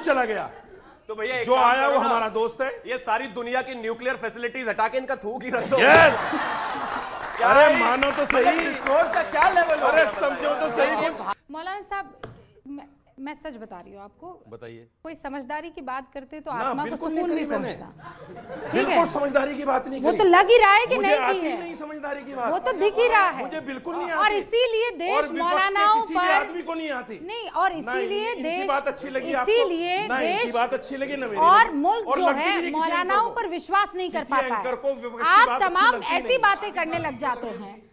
चला गया तो भैया जो आया वो हमारा दोस्त है। ये सारी दुनिया की न्यूक्लियर फैसिलिटीज हटा के इनका थूक ही रख दो। अरे मानो तो सही, डिस्कोर्स का क्या लेवल हो अरे गया समझो तो सही। मौलाना साहब मैं सच बता रही हूँ आपको, बताइए। कोई समझदारी की बात करते तो ना, आत्मा को बिल्कुल सुकून नहीं नहीं करी मैंने। पहुंचता। ठीक बिल्कुल है, समझदारी की बात नहीं वो करी। तो लग ही रहा है कि मुझे नहीं आती की है, नहीं समझदारी की बात, वो तो दिख ही रहा है। मुझे बिल्कुल नहीं और आती। इसीलिए देश और विपक्ष के मौलानाओं किसी भी पर आदमी को नहीं आती। नहीं, और इसीलिए इनकी देश, बात अच्छी लगी आपको? इसीलिए ना, इनकी देश बात अच्छी लगी ना मेरी और लगी। मुल्क और जो लगती भी है नहीं किसी मौलानाओं एंकर को। पर विश्वास नहीं कर किसी पाता एंकर को है। विपक्ष की आप बात अच्छी तमाम लगती ऐसी नहीं। बातें करने लग जाते हैं।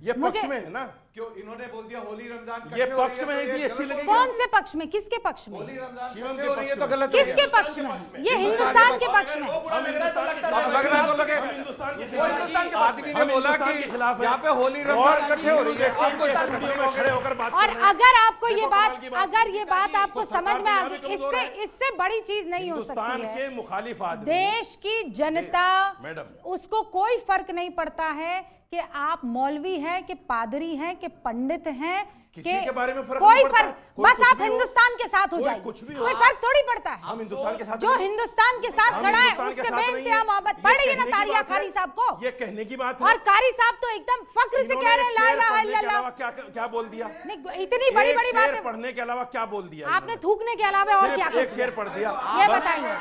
ये पक्ष में है ना, क्यों इन्होंने बोल दिया होली रमजान ये पक्ष में है इसलिए अच्छी लगेगी। कौन से पक्ष में, किसके पक्ष में, होली रमजान शिवम करके के हो रही है पक्ष तो में। गलत हो गया। किसके पक्ष में? ये हिंदुस्तान के पक्ष में। हम हिंदुस्तान के अब लग रहा है तो लगे। हम हिंदुस्तान के हिंदुस्तान के आदमी ने बोला हिंदुस्तान के कि खिलाफ है। यहाँ पे होली और रमजान इकट्ठे हो रही है, आपको ऐसा स्टूडियो में खड़े होकर बात और कर रहे हैं। अगर आपको ये देखो बात, कमाल की बात। अगर ये बात आपको तो समझ में आ सरकार तो गई, यहाँ भी कमजोर इससे बड़ी चीज नहीं हो हिंदुस्तान सकती के है। मुखालिफ आदमी, देश की जनता, मैडम, उसको कोई फर्क नहीं पड़ता है कि आप मौलवी हैं कि पादरी हैं कि पंडित हैं, किसी के बारे में फर्क कोई नहीं पड़ता। फर्क, कोई बस कुछ आप भी हो, हिंदुस्तान के साथ हो कोई जाइए, कुछ भी हो। कोई फर्क थोड़ी पड़ता है। हम हिंदुस्तान के साथ जो हिंदुस्तान के साथ हम खड़ा है हिंदुस्तान के उससे साथ नहीं बेइंतहा है। मोहब्बत। ये पढ़िए ना कहने की तारिया बात है। खारी साहब को, ये कहने की बात है। और कारी साहब तो एकदम फक्र से कह रहे हैं ला इलाहा इल्लल्लाह। क्या क्या बोल दिया? नहीं, इतनी बड़ी बड़ी शेर बात पढ़ने के अलावा क्या बोल दिया? आपने थूकने के अलावा और क्या एक शेर पढ़ दिया, ये बताइए।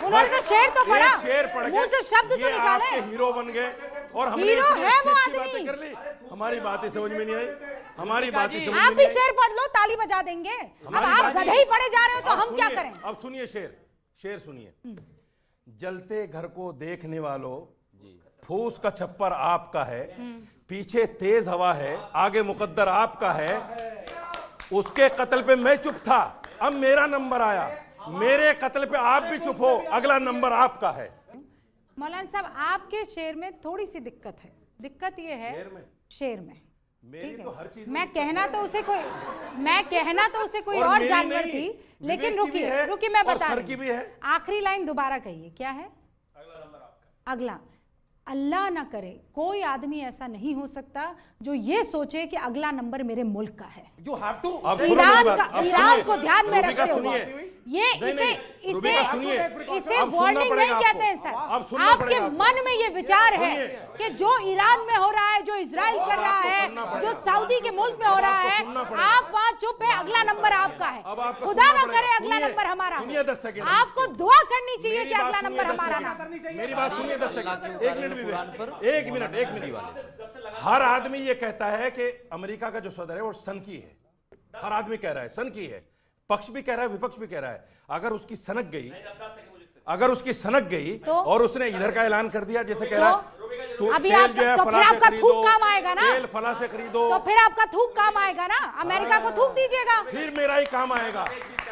उन्होंने तो शेर तो पढ़ा, एक शेर पढ़ मुंह से शब्द तो ये निकाले। आपके हीरो बन गए और हमने हीरो इतनी है वो अच्छी-अच्छी आदमी। बातें कर ली, हमारी बात ही समझ में नहीं आई, हमारी बात ही समझ आप में भी नहीं आई। शेर पढ़ लो, ताली बजा देंगे। अब हमारी आप बात ही- गधे ही पढ़े जा रहे हो तो अब हम क्या सुनिए, करें? अब सुनिए शेर सुनिए। जलते घर को देखने वालों, फूस का छप्पर आपका है, पीछे तेज हवा है, आगे मुकद्दर आपका है। उसके कत्ल पे मैं चुप था, अब मेरा नंबर आया, मेरे कत्ल पे आप भी चुप हो, अगला नंबर आपका है। मौलाना साहब, आपके शेर में थोड़ी सी दिक्कत है। दिक्कत ये है शेर में, मेरी ठीक तो है? हर चीज मैं कहना तो उसे कोई और मेरी जानवर नहीं, थी, लेकिन विवेक की भी है रुकिए मैं और बता सर रही की हूं। भी है। आखिरी लाइन दोबारा कहिए, क्या है? अगला, अल्लाह ना करे कोई आदमी ऐसा नहीं हो सकता जो ये सोचे कि अगला नंबर मेरे मुल्क का है। You have to। ईरान को ध्यान में रखते हुए ये इसे वार्निंग नहीं कहते हैं सर। आपके मन में ये विचार है कि जो ईरान में हो रहा है, जो इजराइल कर रहा है, जो सऊदी के मुल्क में हो रहा है, आप वहां चुप है, अगला नंबर आपका है। खुदा ना करे अगला नंबर हमारा हो। आपको दुआ करनी चाहिए कि अगला नंबर हमारा ना। मेरी बात सुनिए 10 सेकंड, एक मिनट। हर आदमी ये कहता है कि अमेरिका का जो सदर है वो सन की है, हर आदमी कह रहा है सन की है, पक्ष भी कह रहा है विपक्ष भी कह रहा है। अगर उसकी सनक गई तो? और उसने इधर का ऐलान कर दिया जैसे कह रहा है तो अभी तेल आपका- जो है तो फला फिर से आपका खरीदो, थूक काम आएगा ना? तेल फला से खरीदो, तो फिर आपका थूक काम आएगा ना? अमेरिका को थूक दीजिएगा। फिर मेरा ही काम आएगा,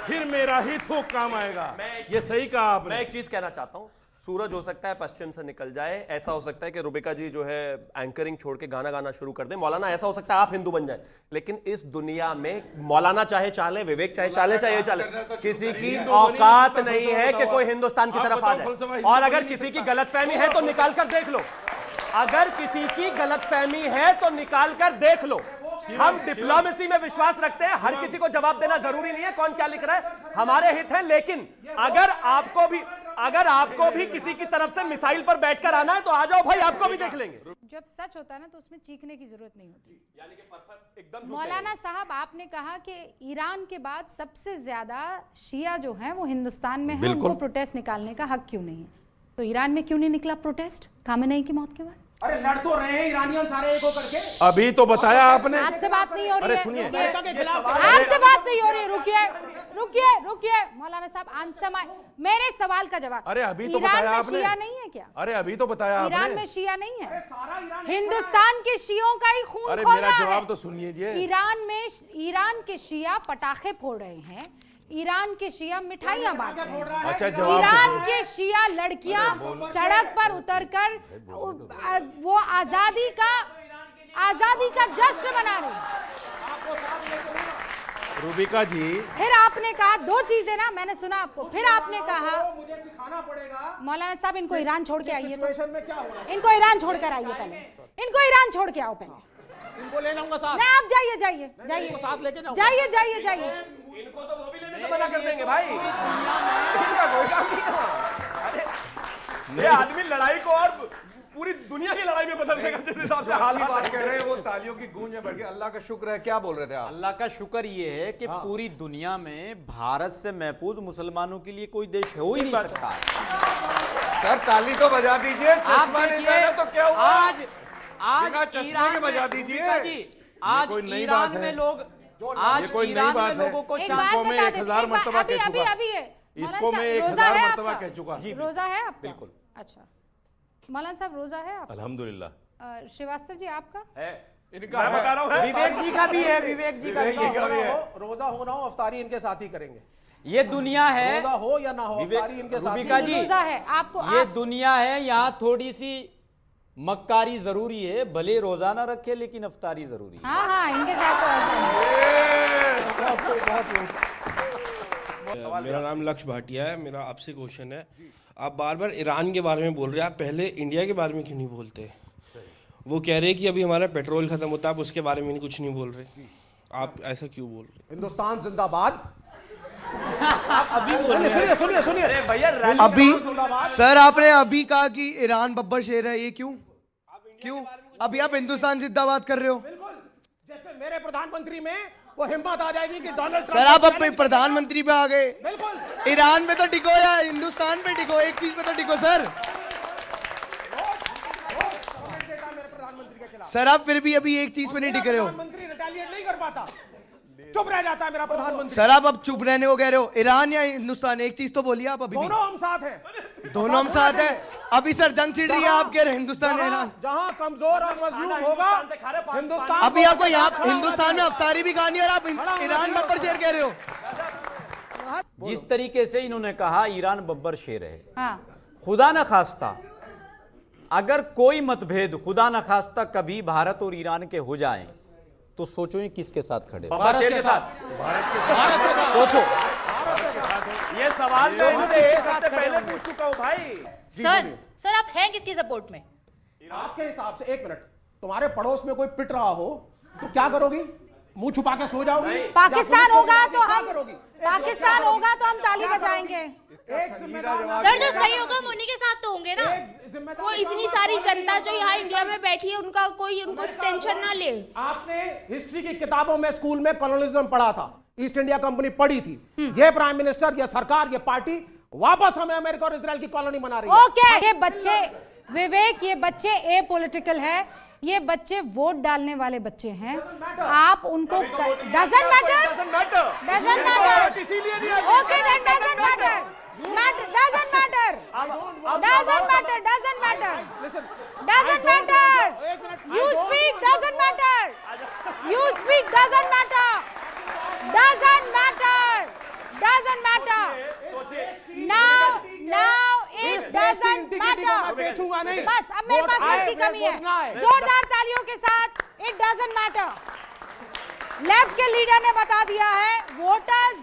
फिर मेरा ही थूक काम आएगा। ये सही कहा आपने। मैं एक चीज कहना चाहता हूं, सूरज हो सकता है पश्चिम से निकल जाए, ऐसा हो सकता है कि रुबिका जी जो है एंकरिंग छोड़ के गाना गाना शुरू कर दें, मौलाना ऐसा हो सकता है आप हिंदू बन जाए, लेकिन इस दुनिया में मौलाना चाहे चाले, विवेक चाहे चाले, चाहे चाले, किसी की औकात नहीं है कि कोई हिंदुस्तान की तरफ आ जाए। और अगर किसी की गलतफहमी है तो निकाल कर देख लो, अगर किसी की गलतफहमी है तो निकाल कर देख लो। हम डिप्लोमेसी में विश्वास रखते हैं, हर किसी को जवाब देना जरूरी नहीं है कौन क्या लिख रहा है, हमारे हित है। लेकिन अगर आपको भी किसी की तरफ से मिसाइल पर बैठकर आना है तो आ जाओ भाई, आपको भी देख लेंगे। जब सच होता है ना तो उसमें चीखने की जरूरत नहीं होती। यानी कि एकदम मौलाना साहब, आपने कहा कि ईरान के बाद सबसे ज्यादा शिया जो हैं वो हिंदुस्तान में हैं, उनको प्रोटेस्ट निकालने का हक क्यों नहीं है? तो ईरान में क्यों नहीं निकला प्रोटेस्ट खामेनेई की मौत के बाद? अरे लड़ तो रहे हैं ईरानियन सारे एक होकर के। अभी तो बताया आपने। आपसे बात नहीं हो रही अरे है, सुनिए, अमेरिका के खिलाफ आपसे बात नहीं हो रही, रुकिए मौलाना साहब, आंसर मेरे सवाल का जवाब। अरे अभी तो ईरान बताया में आपने। शिया नहीं है क्या? अरे अभी तो बताया ईरान आपने। में शिया नहीं है, सारा ईरान हिंदुस्तान के शियों का ही खून अरे खोल मेरा रहा जवाब है। तो सुनिए। ईरान के शिया पटाखे फोड़ रहे हैं, ईरान के शिया मिठाइयां बांट रहे हैं, अच्छा जवाब ईरान के शिया लड़कियां सड़क पर उतरकर वो आजादी का जश्न मना रही हैं। रुबिका जी, फिर आपने कहा दो चीजें ना, मैंने सुना आपको, फिर आपने कहा मुझे सिखाना पड़ेगा मौलाना साहब इनको ईरान छोड़ के आइए, तो सिचुएशन में क्या हो रहा है। इनको ईरान छोड़ कर आइए, पहले इनको ईरान छोड़ के आओ पहले। इनको ले जाऊंगा साथ। नहीं, आप जाइए जाइए जाइए इनको साथ लेके जाऊंगा। जाइए जाइए जाइए। इनको तो वो भी लेने से मना कर देंगे भाई, इनका कोई काम नहीं है वहाँ। अरे ये आदमी लड़ाई को और पूरी दुनिया की लड़ाई में बदल देगा जिस हिसाब से हाल बात कह रहे हैं वो तालियों की गूंज में बैठ गए। अल्लाह का शुक्र है। क्या बोल रहे थे आप? अल्लाह का शुक्र ये है कि पूरी दुनिया में भारत से महफूज मुसलमानों के लिए कोई देश हो ही नहीं सकता। सर ताली तो बजा दीजिए। आप चश्मा नहीं देखिए, पहना तो क्या हुआ? आज बिना चश्मे ईरान के बजा में दीजिए। रूबिका जी, आज कोई नई ईरान बात में है। लोग ये आज कोई नई ईरान में बात है। लोगों को एक शांत बात मैं बता 1000 दें, मर्तबा अभी कह अभी चुका। अभी ये इसको मैं मौलाना 1000 साहब, रोजा है मर्तबा आपका? कह चुका। रोजा है आपका? बिल्कुल। अच्छा, मौलाना साहब रोजा है आपका? अल्हम्दुलिल्लाह। श्रीवास्तव जी आपका? है। इनका मैं बता रहा हूँ, है। विवेक जी का भी है, विवेक जी का भी विवेक जी का भी है। रोजा हो ना हो अफ्तारी इनके साथ ही करेंगे। ये दुनिया है। रोजा हो या ना हो विवेक- अफ्तारी इनके साथ ही रूबिका जी, रोजा है आपको? ये आप दुनिया है, यहाँ थोड़ी सी मक्कारी जरूरी है, भले रोजा ना रखे लेकिन अफ्तारी जरूरी है। हाँ हाँ, इनके साथ तो ऐसा है। मेरा नाम लक्ष्य भाटिया है। मेरा आपसे क्वेश्चन है, आप बार बार ईरान के बारे में बोल रहे हैं, आप पहले इंडिया के बारे में क्यों नहीं बोलते? वो कह रहे हैं कि अभी हमारा पेट्रोल खत्म होता है, आप उसके बारे में कुछ नहीं बोल रहे। आप ऐसा क्यों बोल रहे हिंदुस्तान जिंदाबाद। सुनिए सुनिए सुनिए। अरे भैया अभी सर आपने अभी कहा कि ईरान बब्बर शेर है, ये क्यों? क्यों अभी आप हिंदुस्तान जिंदाबाद कर रहे हो? बिल्कुल, जैसे मेरे प्रधानमंत्री में वो हिम्मत आ जाएगी कि डोनाल्ड सर ट्रंप आप को अब challenge प्रधानमंत्री पे आ गए। करेगा। बिल्कुल। ईरान पे तो टिको या हिंदुस्तान पे टिको, एक चीज पे तो टिको सर। कमेंट देता मेरे प्रधानमंत्री के खिलाफ। सर आप फिर भी अभी एक चीज पे नहीं टिक रहे हो। प्रधानमंत्री रिटेलिएट नहीं कर पाता, चुप रह जाता है मेरा प्रधानमंत्री। सर आप अब चुप रहने को कह रहे हो। ईरान या हिंदुस्तान, एक चीज तो बोलिए आप अभी भी। दोनों हम साथ हैं। दोनों हम साथ है। अभी सर जंग छिड़ रही है, आप कह रहे हैं हिंदुस्तान या ईरान। जहां कमजोर और मजलूम होगा हिंदुस्तान। अभी आपको यहाँ हिंदुस्तान में अफ्तारी भी कहानी और आप ईरान बब्बर शेर कह रहे हो। जिस तरीके से इन्होंने कहा ईरान बब्बर शेर है, हाँ, खुदा न खास्ता अगर कोई मतभेद खुदा न खास्ता कभी भारत और ईरान के हो जाएं तो सोचो ये किसके साथ खड़े हो? भारत के साथ। सोचो। ये सवाल मैं इनसे सबसे पहले पूछ चुका हूँ भाई। सर आप हैं किसकी सपोर्ट में? आपके हिसाब से, एक मिनट, तुम्हारे पड़ोस में कोई पिट रहा हो तो क्या करोगी? मुंह छुपा के सो जाओगी? पाकिस्तान होगा तो क्या हम करोगी? पाकिस्तान होगा तो हम ताली बजाएंगे। एक जिम्मेदार सर जो सही होगा हम उन्हीं के साथ तो होंगे ना। एक जिम्मेदार वो इतनी सारी जनता जो यहाँ इंडिया में बैठी है उनका कोई उनको टेंशन ना ले। आपने हिस्ट्री की किताबों में स्कूल में कॉलोनिज्म पढ़ा था, ईस्ट इंडिया कंपनी पढ़ी थी। ये प्राइम मिनिस्टर, ये सरकार, ये पार्टी वापस हमें अमेरिका और इजराइल की कॉलोनी बना रही है। ओके, ये बच्चे विवेक, ये बच्चे ए पॉलिटिकल है, ये बच्चे वोट डालने वाले बच्चे हैं। आप उनको डजंट मैटर, डजंट मैटर, इसीलिए नहीं okay then doesn't matter, doesn't matter, doesn't matter, doesn't matter, doesn't matter, you speak doesn't matter, you speak doesn't matter, doesn't matter, doesn't matter, now it doesn't matter. बेचूंगा नहीं। बस अब मेरे पास वक्त की कमी है। जोरदार तालियों के साथ इट डजंट मैटर। लेफ्ट के लीडर ने बता दिया है, वोटर्स